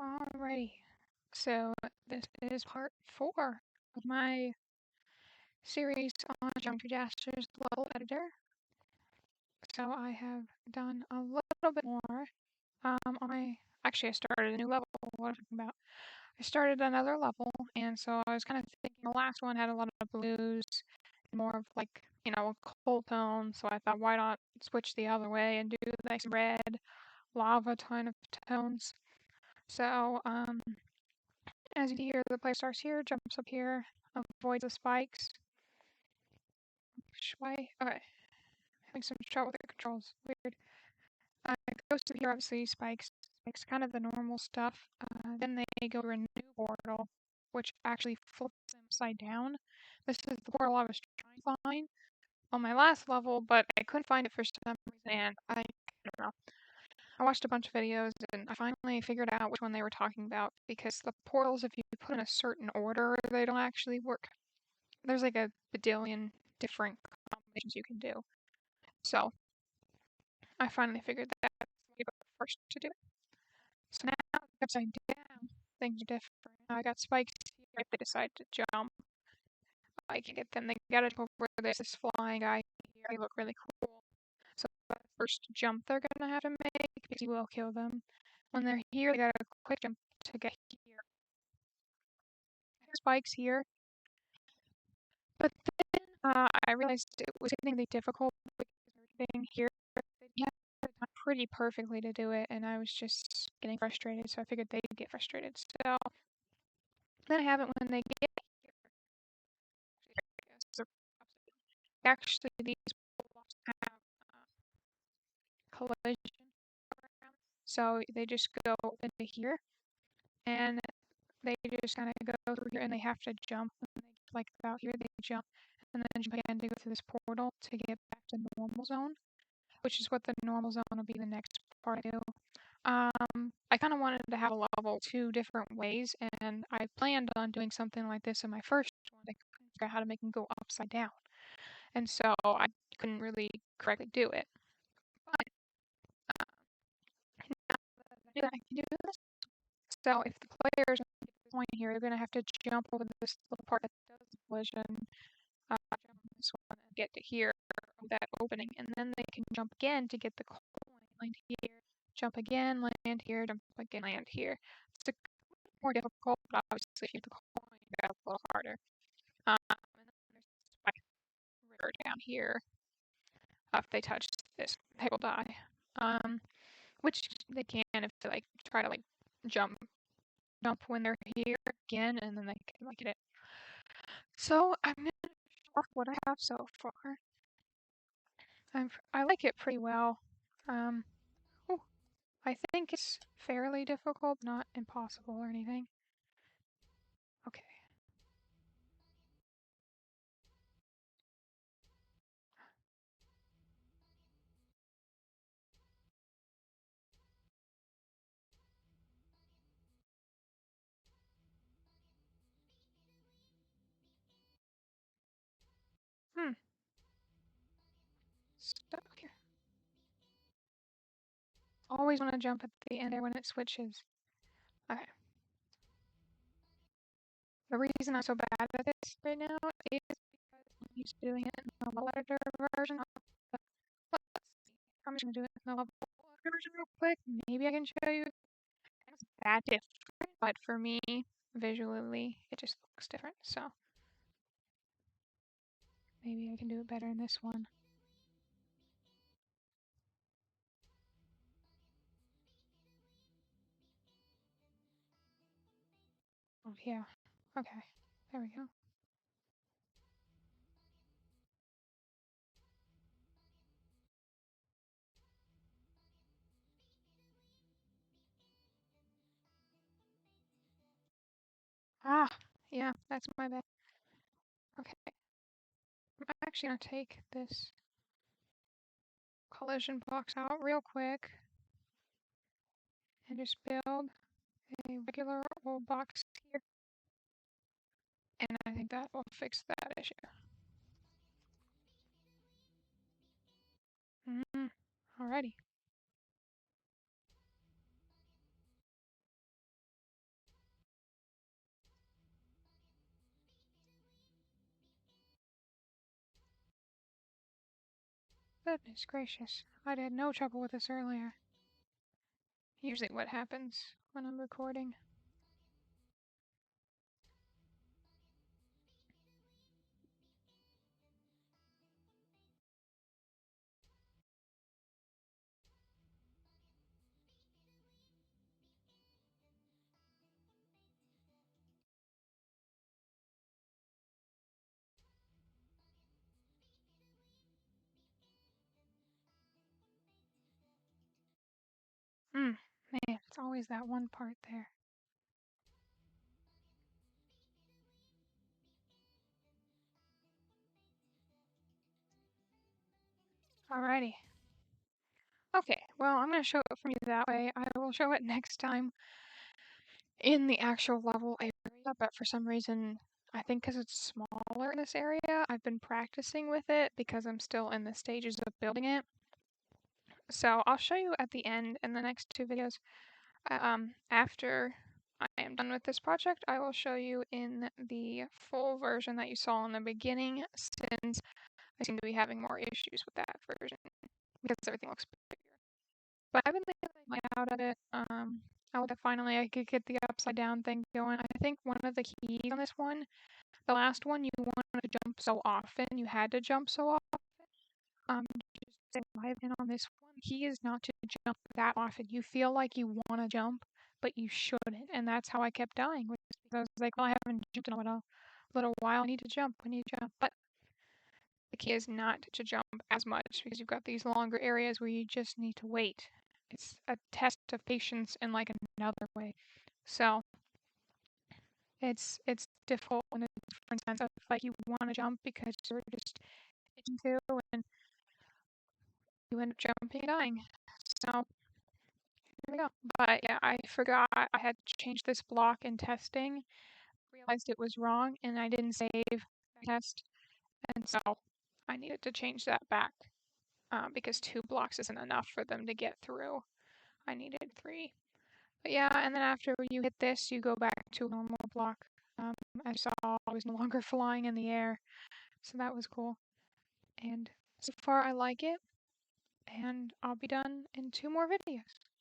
Alrighty, so this is part 4 of my series on Geometry Daster's level editor. So I have done a little bit more. Actually, I started a new level. What am I talking about? I started another level, and so I was kind of thinking the last one had a lot of blues, more of like, a cold tone. So I thought, why not switch the other way and do nice red, lava kind of tones? So, as you see here, the player starts here, jumps up here, avoids the spikes. Why? Okay. Having some trouble with the controls. Weird. Goes to here, obviously, spikes. Spikes kind of the normal stuff. Then they go to a new portal, which actually flips them upside down. This is the portal I was trying to find on my last level, but I couldn't find it for some reason, and I don't know. I watched a bunch of videos and I finally figured out which one they were talking about because the portals, if you put in a certain order, they don't actually work. There's like a badillion different combinations you can do. So I finally figured that out first to do it. So now upside down, things are different. Now I got spikes here if they decide to jump. I can get them. They gotta jump over this flying guy here. They look really cool. So the first jump they're gonna have to make because you will kill them. When they're here, they gotta quick jump to get here. Spikes here. But then I realized it was getting difficult because everything here. You have to time pretty perfectly to do it, and I was just getting frustrated, so I figured they'd get frustrated. So then I have it when they get here. So actually, these blocks have collision around, so they just go into here, and they just kind of go through here, and they have to jump. And they get like about here, they jump, and then jump again to go through this portal to get back to normal zone, which is what the normal zone will be the next part I do. I kind of wanted to have a level 2 different ways, and I planned on doing something like this in my first one. I couldn't figure out how to make them go upside down, and so I couldn't really correctly do it. But now that I can do this, so if the players at this point here, they're going to have to jump over this little part that does the collision, jump on this one and get to here, that opening, and then they can jump again to get the coin, land here, jump again, land here, jump again, land here. It's a more difficult, but obviously if you have the coin, that's a little harder. And then there's like river down here. If they touch this, they will die. Which they can if they like try to like jump when they're here again, and then they can like get it. So I'm gonna show off what I have so far. I like it pretty well. Um, oh, I think it's fairly difficult, not impossible or anything. Okay. Stuck here. Always want to jump at the end there when it switches. Okay. The reason I'm so bad at this right now is because I'm used to doing it in the level editor version of the. Let's see. I'm just gonna do it in the level editor version real quick. Maybe I can show you. It's that different, but for me, visually, it just looks different. So maybe I can do it better in this one. Oh yeah. Okay. There we go. Ah, yeah, that's my bad. Okay. I'm actually gonna take this collision box out real quick and just build a regular old box here. And I think that will fix that issue. Alrighty. Goodness gracious. I had no trouble with this earlier. Usually what happens when I'm recording. Man, it's always that one part there. Alrighty. Okay, well, I'm going to show it for you that way. I will show it next time in the actual level area, but for some reason, I think because it's smaller in this area, I've been practicing with it because I'm still in the stages of building it. So I'll show you at the end in the next two videos. After I am done with this project, I will show you in the full version that you saw in the beginning, since I seem to be having more issues with that version because everything looks bigger. But I've been thinking out of it. Finally I could get the upside down thing going. I think one of the keys on this one, the last one, you wanted to jump so often, you had to jump so often. Just in my opinion on this one, key is not to jump that often. You feel like you want to jump, but you shouldn't, and that's how I kept dying. Because I was like, well, I haven't jumped in a little while. I need to jump. I need to jump. But the key is not to jump as much because you've got these longer areas where you just need to wait. It's a test of patience in like another way. So it's difficult in a different sense of like you want to jump because you're just itching to, and you end up jumping and dying. So here we go. But yeah, I forgot I had changed this block in testing, realized it was wrong, and I didn't save the test, and so I needed to change that back because 2 blocks isn't enough for them to get through. I needed 3. But yeah, and then after you hit this, you go back to a normal block. I saw I was no longer flying in the air, so that was cool. And so far I like it, and I'll be done in 2 more videos.